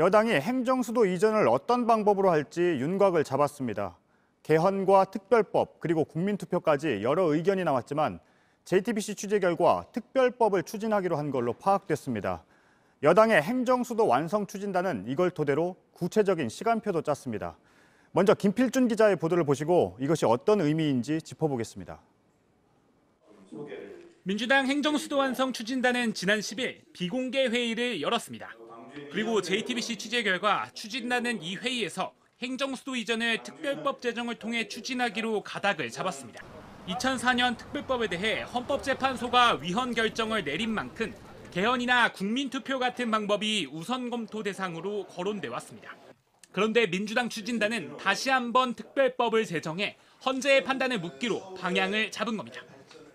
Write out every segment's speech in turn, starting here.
여당이 행정수도 이전을 어떤 방법으로 할지 윤곽을 잡았습니다. 개헌과 특별법 그리고 국민투표까지 여러 의견이 나왔지만 JTBC 취재 결과 특별법을 추진하기로 한 걸로 파악됐습니다. 여당의 행정수도 완성 추진단은 이걸 토대로 구체적인 시간표도 짰습니다. 먼저 김필준 기자의 보도를 보시고 이것이 어떤 의미인지 짚어보겠습니다. 민주당 행정수도 완성 추진단은 지난 10일 비공개 회의를 열었습니다. 그리고 JTBC 취재 결과 추진단은 이 회의에서 행정수도 이전을 특별법 제정을 통해 추진하기로 가닥을 잡았습니다. 2004년 특별법에 대해 헌법재판소가 위헌 결정을 내린 만큼 개헌이나 국민투표 같은 방법이 우선 검토 대상으로 거론돼 왔습니다. 그런데 민주당 추진단은 다시 한번 특별법을 제정해 헌재의 판단을 묻기로 방향을 잡은 겁니다.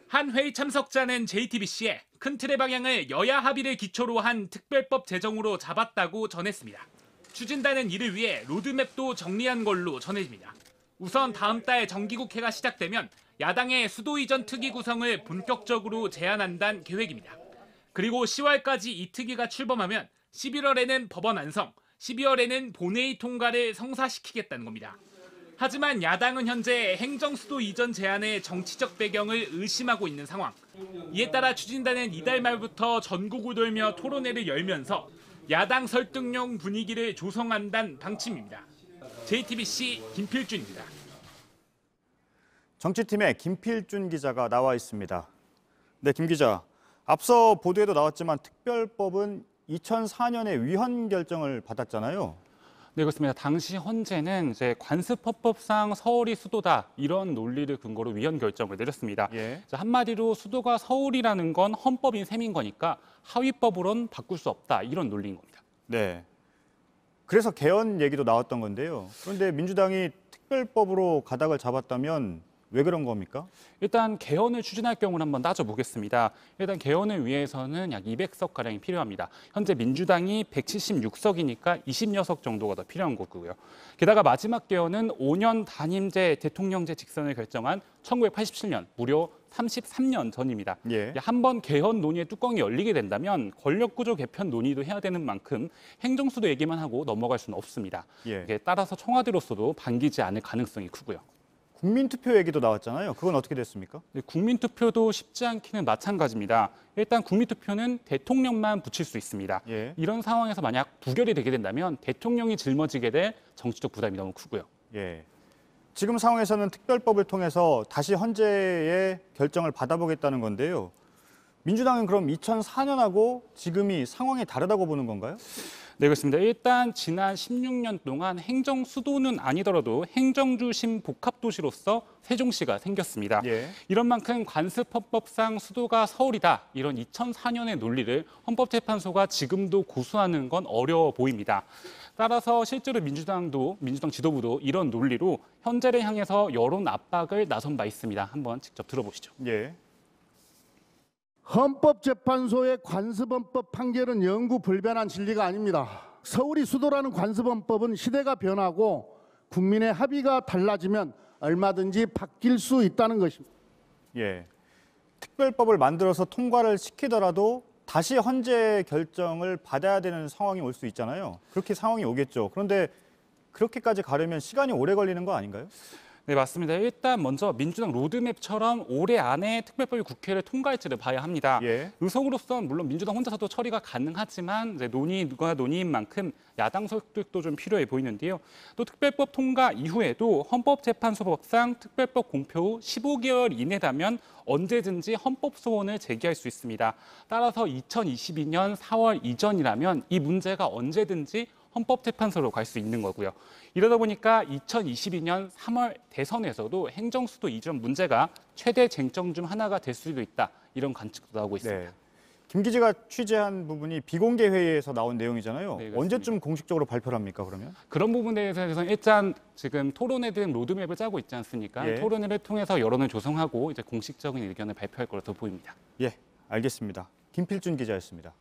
한 회의 참석자는 JTBC에 큰 틀의 방향을 여야 합의를 기초로 한 특별법 제정으로 잡았다고 전했습니다. 추진단은 이를 위해 로드맵도 정리한 걸로 전해집니다. 우선 다음 달 정기국회가 시작되면 야당의 수도 이전 특위 구성을 본격적으로 제안한다는 계획입니다. 그리고 10월까지 이 특위가 출범하면 11월에는 법원 안성, 12월에는 본회의 통과를 성사시키겠다는 겁니다. 하지만 야당은 현재 행정수도 이전 제안의 정치적 배경을 의심하고 있는 상황. 이에 따라 추진단은 이달 말부터 전국을 돌며 토론회를 열면서 야당 설득용 분위기를 조성한다는 방침입니다. JTBC 김필준입니다. 정치팀의 김필준 기자가 나와 있습니다. 네, 김 기자. 앞서 보도에도 나왔지만 특별법은 2004년에 위헌 결정을 받았잖아요. 네, 그렇습니다. 당시 헌재는 관습헌법상 서울이 수도다 이런 논리를 근거로 위헌 결정을 내렸습니다. 예. 한마디로 수도가 서울이라는 건 헌법인 셈인 거니까 하위법으론 바꿀 수 없다 이런 논리인 겁니다. 네. 그래서 개헌 얘기도 나왔던 건데요. 그런데 민주당이 특별법으로 가닥을 잡았다면 왜 그런 겁니까? 일단 개헌을 추진할 경우를 한번 따져보겠습니다. 일단 개헌을 위해서는 약 200석가량이 필요합니다. 현재 민주당이 176석이니까 20석 정도가 더 필요한 거고요. 게다가 마지막 개헌은 5년 단임제 대통령제 직선을 결정한 1987년, 무려 33년 전입니다. 예. 한번 개헌 논의의 뚜껑이 열리게 된다면 권력구조 개편 논의도 해야 되는 만큼 행정수도 얘기만 하고 넘어갈 수는 없습니다. 예. 따라서 청와대로서도 반기지 않을 가능성이 크고요. 국민투표 얘기도 나왔잖아요. 그건 어떻게 됐습니까? 네, 국민투표도 쉽지 않기는 마찬가지입니다. 일단 국민투표는 대통령만 붙일 수 있습니다. 예. 이런 상황에서 만약 부결이 되게 된다면 대통령이 짊어지게 될 정치적 부담이 너무 크고요. 예. 지금 상황에서는 특별법을 통해서 다시 헌재의 결정을 받아보겠다는 건데요. 민주당은 그럼 2004년하고 지금이 상황이 다르다고 보는 건가요? 네, 그렇습니다. 일단 지난 16년 동안 행정 수도는 아니더라도 행정주심 복합도시로서 세종시가 생겼습니다. 예. 이런 만큼 관습헌법상 수도가 서울이다. 이런 2004년의 논리를 헌법재판소가 지금도 고수하는 건 어려워 보입니다. 따라서 실제로 민주당 지도부도 이런 논리로 헌재를 향해서 여론 압박을 나선 바 있습니다. 한번 직접 들어보시죠. 예. 헌법재판소의 관습헌법 판결은 영구 불변한 진리가 아닙니다. 서울이 수도라는 관습헌법은 시대가 변하고 국민의 합의가 달라지면 얼마든지 바뀔 수 있다는 것입니다. 예. 특별법을 만들어서 통과를 시키더라도 다시 헌재 결정을 받아야 되는 상황이 올 수 있잖아요. 그렇게 상황이 오겠죠. 그런데 그렇게까지 가려면 시간이 오래 걸리는 거 아닌가요? 네, 맞습니다. 일단 먼저 민주당 로드맵처럼 올해 안에 특별법이 국회를 통과할지를 봐야 합니다. 예. 의석으로서는 물론 민주당 혼자서도 처리가 가능하지만 논의가 논의인 만큼 야당 설득도 좀 필요해 보이는데요. 또 특별법 통과 이후에도 헌법재판소법상 특별법 공표 후 15개월 이내라면 언제든지 헌법 소원을 제기할 수 있습니다. 따라서 2022년 4월 이전이라면 이 문제가 언제든지 헌법재판소로 갈 수 있는 거고요. 이러다 보니까 2022년 3월 대선에서도 행정수도 이전 문제가 최대 쟁점 중 하나가 될 수도 있다. 이런 관측도 나오고 있습니다. 네. 김 기자가 취재한 부분이 비공개 회의에서 나온 내용이잖아요. 네, 언제쯤 공식적으로 발표를 합니까, 그러면? 그런 부분에 대해서는 일단 지금 토론회 등 로드맵을 짜고 있지 않습니까? 예. 토론회를 통해서 여론을 조성하고 이제 공식적인 의견을 발표할 것으로 보입니다. 예, 알겠습니다. 김필준 기자였습니다.